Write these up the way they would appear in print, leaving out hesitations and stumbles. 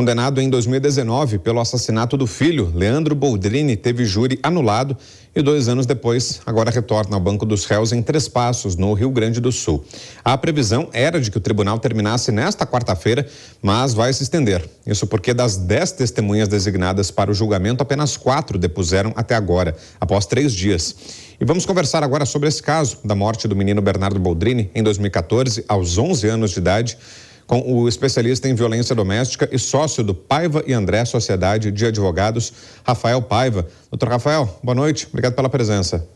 Condenado em 2019 pelo assassinato do filho, Leandro Boldrini teve júri anulado e 2 anos depois, agora retorna ao banco dos réus em Três Passos, no Rio Grande do Sul. A previsão era de que o tribunal terminasse nesta quarta-feira, mas vai se estender. Isso porque das 10 testemunhas designadas para o julgamento, apenas 4 depuseram até agora, após 3 dias. E vamos conversar agora sobre esse caso da morte do menino Bernardo Boldrini em 2014, aos 11 anos de idade, com o especialista em violência doméstica e sócio do Paiva e André Sociedade de Advogados, Rafael Paiva. Doutor Rafael, boa noite, obrigado pela presença.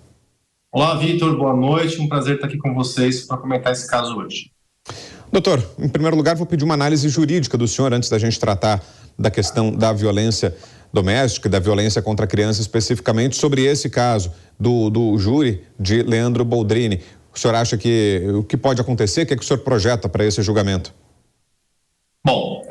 Olá, Vitor, boa noite, um prazer estar aqui com vocês para comentar esse caso hoje. Doutor, em primeiro lugar, vou pedir uma análise jurídica do senhor antes da gente tratar da questão da violência doméstica, da violência contra a criança especificamente, sobre esse caso do júri de Leandro Boldrini. O senhor acha que o que pode acontecer? O que é que o senhor projeta para esse julgamento? Bom,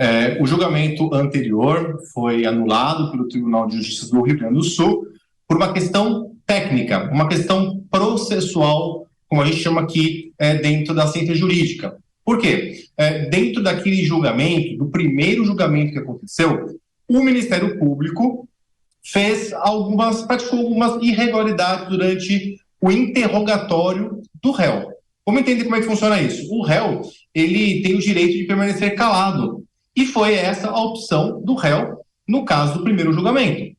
o julgamento anterior foi anulado pelo Tribunal de Justiça do Rio Grande do Sul por uma questão técnica, uma questão processual, como a gente chama aqui dentro da ciência jurídica. Por quê? Dentro daquele julgamento, do primeiro julgamento que aconteceu, o Ministério Público praticou algumas irregularidades durante o interrogatório do réu. Vamos entender como é que funciona isso. O réu, ele tem o direito de permanecer calado. E foi essa a opção do réu no caso do primeiro julgamento.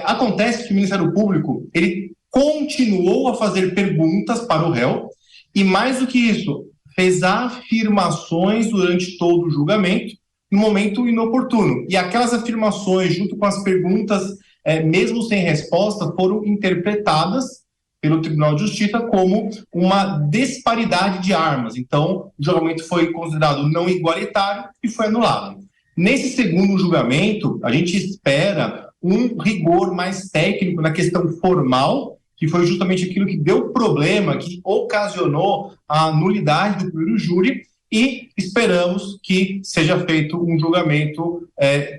Acontece que o Ministério Público, ele continuou a fazer perguntas para o réu e, mais do que isso, fez afirmações durante todo o julgamento no momento inoportuno. E aquelas afirmações, junto com as perguntas, mesmo sem resposta, foram interpretadas pelo Tribunal de Justiça como uma disparidade de armas. Então, o julgamento foi considerado não igualitário e foi anulado. Nesse segundo julgamento, a gente espera um rigor mais técnico na questão formal, que foi justamente aquilo que deu problema, que ocasionou a nulidade do primeiro júri, e esperamos que seja feito um julgamento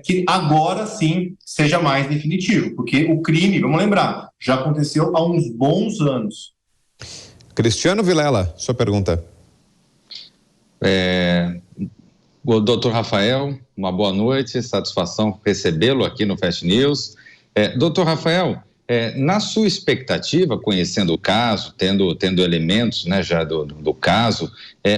que agora sim seja mais definitivo, porque o crime, vamos lembrar, já aconteceu há uns bons anos. Cristiano Vilela, sua pergunta. O doutor Rafael, uma boa noite, satisfação recebê-lo aqui no Fast News. Doutor Rafael, na sua expectativa, conhecendo o caso, tendo elementos, né, já do caso,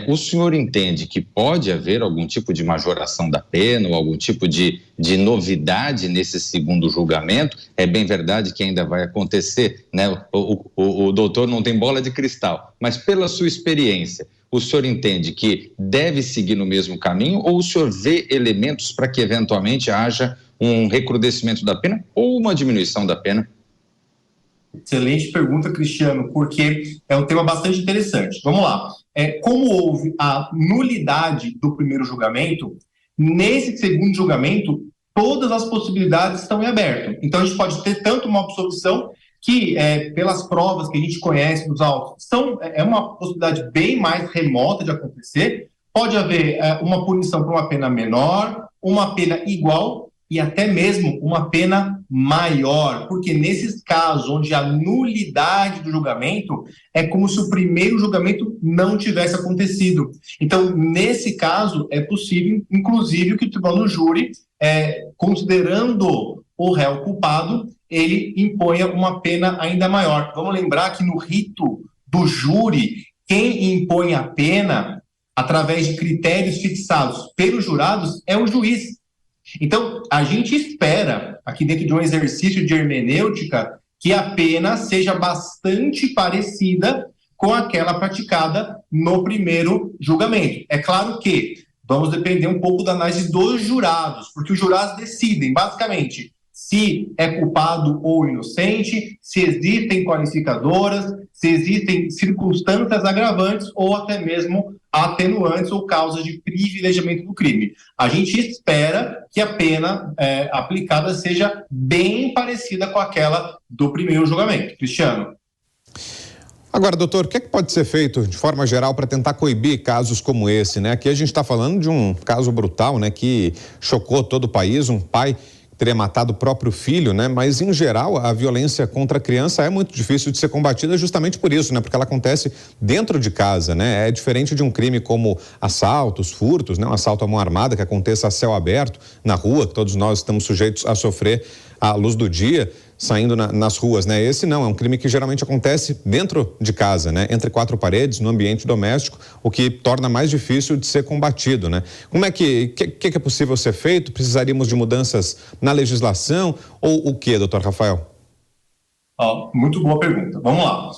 o senhor entende que pode haver algum tipo de majoração da pena ou algum tipo de novidade nesse segundo julgamento? É bem verdade que ainda vai acontecer, né? O doutor não tem bola de cristal, mas pela sua experiência, o senhor entende que deve seguir no mesmo caminho ou o senhor vê elementos para que eventualmente haja um recrudescimento da pena ou uma diminuição da pena? Excelente pergunta, Cristiano, porque é um tema bastante interessante. Vamos lá. Como houve a nulidade do primeiro julgamento, nesse segundo julgamento, todas as possibilidades estão em aberto. Então, a gente pode ter tanto uma absolvição que, pelas provas que a gente conhece dos autos, é uma possibilidade bem mais remota de acontecer. Pode haver uma punição por uma pena menor, uma pena igual e até mesmo uma pena maior, porque nesses casos onde a nulidade do julgamento é como se o primeiro julgamento não tivesse acontecido. Então, nesse caso, é possível, inclusive, que o tribunal do júri, considerando o réu culpado, ele imponha uma pena ainda maior. Vamos lembrar que no rito do júri, quem impõe a pena, através de critérios fixados pelos jurados, é o juiz. Então, a gente espera, aqui dentro de um exercício de hermenêutica, que a pena seja bastante parecida com aquela praticada no primeiro julgamento. É claro que vamos depender um pouco da análise dos jurados, porque os jurados decidem, basicamente, se é culpado ou inocente, se existem qualificadoras, se existem circunstâncias agravantes ou até mesmo atenuantes ou causas de privilegiamento do crime. A gente espera que a pena aplicada seja bem parecida com aquela do primeiro julgamento. Cristiano. Agora, doutor, o que é que pode ser feito de forma geral para tentar coibir casos como esse, né? Aqui a gente está falando de um caso brutal, né, que chocou todo o país, um pai teria matado o próprio filho, né? Mas, em geral, a violência contra a criança é muito difícil de ser combatida justamente por isso, né? Porque ela acontece dentro de casa, né? É diferente de um crime como assaltos, furtos, né? Um assalto à mão armada que aconteça a céu aberto, na rua, que todos nós estamos sujeitos a sofrer à luz do dia, saindo nas ruas, né? Esse não, é um crime que geralmente acontece dentro de casa, né? Entre quatro paredes, no ambiente doméstico, o que torna mais difícil de ser combatido, né? Como é que é possível ser feito? Precisaríamos de mudanças na legislação ou o que, doutor Rafael? Muito boa pergunta. Vamos lá.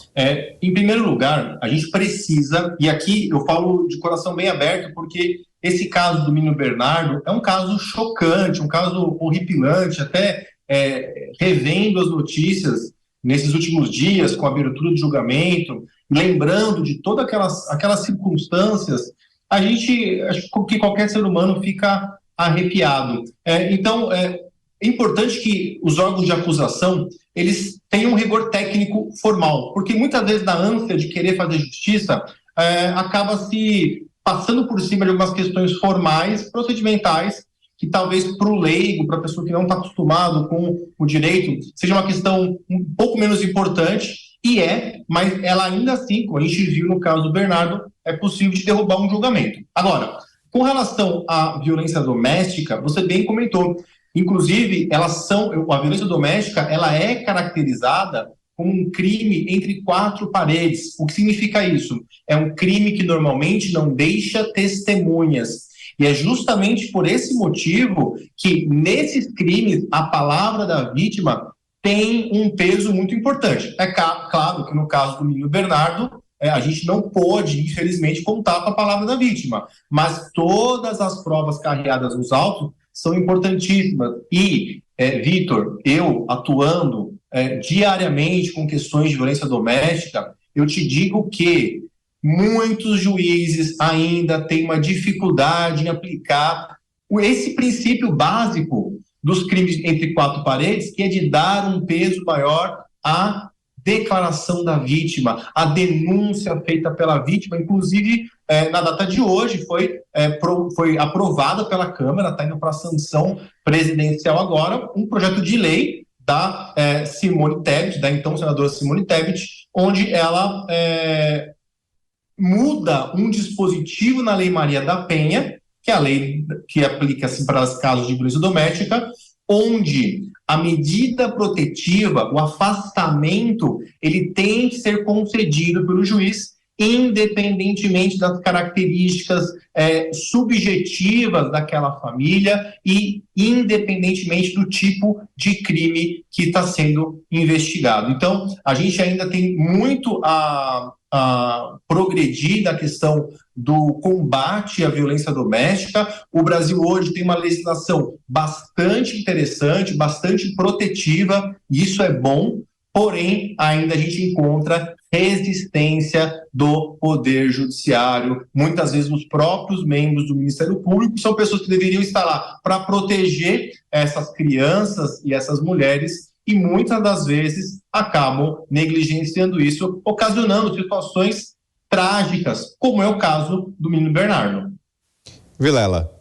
Em primeiro lugar, a gente precisa, e aqui eu falo de coração bem aberto, porque esse caso do menino Bernardo é um caso chocante, um caso horripilante, até revendo as notícias nesses últimos dias, com a abertura do julgamento, lembrando de todas aquelas circunstâncias, acho que qualquer ser humano fica arrepiado. Então, é importante que os órgãos de acusação eles tenham um rigor técnico formal, porque muitas vezes na ânsia de querer fazer justiça, acaba se passando por cima de algumas questões formais, procedimentais, que talvez para o leigo, para a pessoa que não está acostumado com o direito, seja uma questão um pouco menos importante, mas ela ainda assim, como a gente viu no caso do Bernardo, é possível de derrubar um julgamento. Agora, com relação à violência doméstica, você bem comentou, inclusive, a violência doméstica, ela é caracterizada como um crime entre quatro paredes. O que significa isso? É um crime que normalmente não deixa testemunhas. E é justamente por esse motivo que, nesses crimes, a palavra da vítima tem um peso muito importante. É claro que no caso do menino Bernardo, a gente não pôde, infelizmente, contar com a palavra da vítima, mas todas as provas carreadas nos autos são importantíssimas. E, Vitor, eu atuando diariamente com questões de violência doméstica, eu te digo que muitos juízes ainda têm uma dificuldade em aplicar esse princípio básico dos crimes entre quatro paredes, que é de dar um peso maior à declaração da vítima, à denúncia feita pela vítima. Inclusive, na data de hoje, foi aprovada pela Câmara, está indo para a sanção presidencial agora, um projeto de lei da Simone Tebet, da então senadora Simone Tebet, onde ela muda um dispositivo na Lei Maria da Penha, que é a lei que aplica-se para os casos de violência doméstica, onde a medida protetiva, o afastamento, ele tem que ser concedido pelo juiz, independentemente das características subjetivas daquela família e independentemente do tipo de crime que está sendo investigado. Então, a gente ainda tem muito a progredir na questão do combate à violência doméstica. O Brasil hoje tem uma legislação bastante interessante, bastante protetiva, e isso é bom, porém, ainda a gente encontra resistência do Poder Judiciário. Muitas vezes os próprios membros do Ministério Público são pessoas que deveriam estar lá para proteger essas crianças e essas mulheres, e muitas das vezes acabam negligenciando isso, ocasionando situações trágicas, como é o caso do menino Bernardo. Vilela.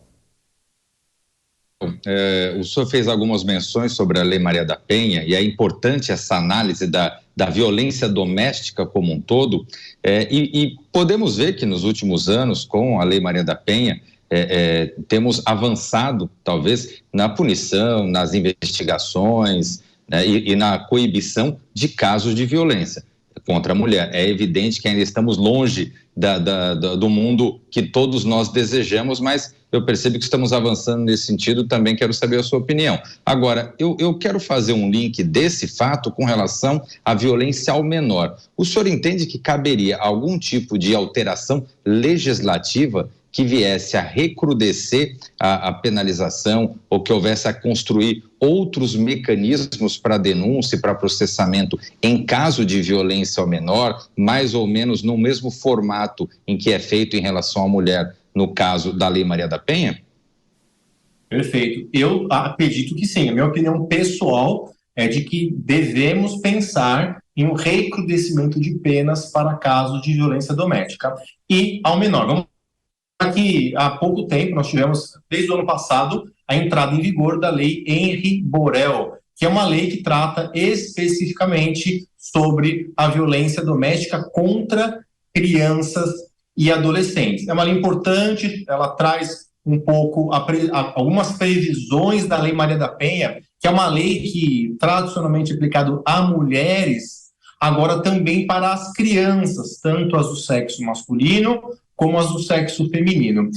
O senhor fez algumas menções sobre a Lei Maria da Penha, e é importante essa análise da violência doméstica como um todo, e podemos ver que nos últimos anos, com a Lei Maria da Penha, temos avançado, talvez, na punição, nas investigações, né, e na coibição de casos de violência contra a mulher. É evidente que ainda estamos longe do mundo que todos nós desejamos, mas eu percebo que estamos avançando nesse sentido. Também quero saber a sua opinião. Agora, eu quero fazer um link desse fato com relação à violência ao menor. O senhor entende que caberia algum tipo de alteração legislativa que viesse a recrudescer a penalização, ou que houvesse a construir outros mecanismos para denúncia e para processamento em caso de violência ao menor, mais ou menos no mesmo formato em que é feito em relação à mulher, no caso da Lei Maria da Penha? Perfeito. Eu acredito que sim. A minha opinião pessoal é de que devemos pensar em um recrudescimento de penas para casos de violência doméstica e ao menor. Vamos que há pouco tempo nós tivemos, desde o ano passado, a entrada em vigor da Lei Henri Borel, que é uma lei que trata especificamente sobre a violência doméstica contra crianças e adolescentes. É uma lei importante, ela traz um pouco algumas previsões da Lei Maria da Penha, que é uma lei que tradicionalmente é aplicada a mulheres, agora também para as crianças, tanto as do sexo masculino como as do sexo feminino.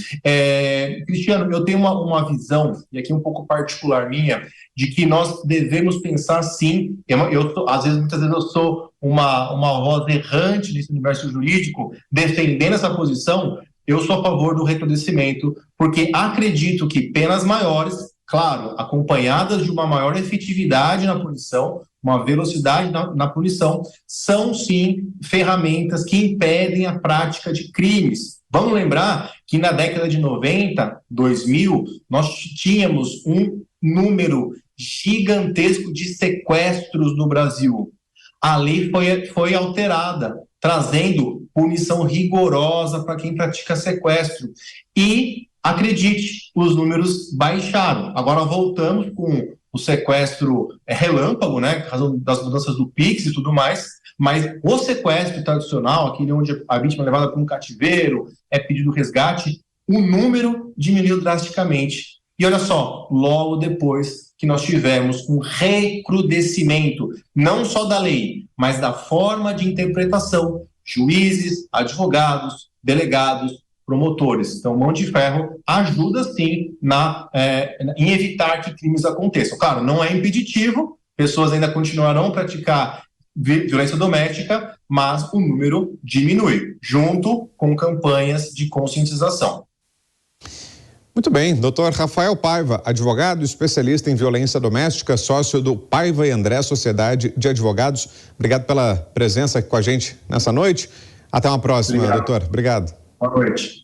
Cristiano, eu tenho uma visão, e aqui um pouco particular minha, de que nós devemos pensar sim, muitas vezes eu sou uma voz errante nesse universo jurídico, defendendo essa posição. Eu sou a favor do recrudescimento, porque acredito que penas maiores, claro, acompanhadas de uma maior efetividade na punição, uma velocidade na punição, são sim ferramentas que impedem a prática de crimes. Vamos lembrar que na década de 90, 2000, nós tínhamos um número gigantesco de sequestros no Brasil. A lei foi alterada, trazendo punição rigorosa para quem pratica sequestro. E, acredite, os números baixaram. Agora voltamos com o sequestro relâmpago, né, por causa das mudanças do Pix e tudo mais, mas o sequestro tradicional, aquele onde a vítima é levada para um cativeiro, é pedido resgate, o número diminuiu drasticamente. E olha só, logo depois que nós tivemos um recrudescimento, não só da lei, mas da forma de interpretação, juízes, advogados, delegados, promotores. Então, mão de ferro ajuda sim em evitar que crimes aconteçam. Claro, não é impeditivo, pessoas ainda continuarão a praticar violência doméstica, mas o número diminui, junto com campanhas de conscientização. Muito bem, doutor Rafael Paiva, advogado especialista em violência doméstica, sócio do Paiva e André Sociedade de Advogados. Obrigado pela presença aqui com a gente nessa noite. Até uma próxima, doutor. Obrigado. Boa noite.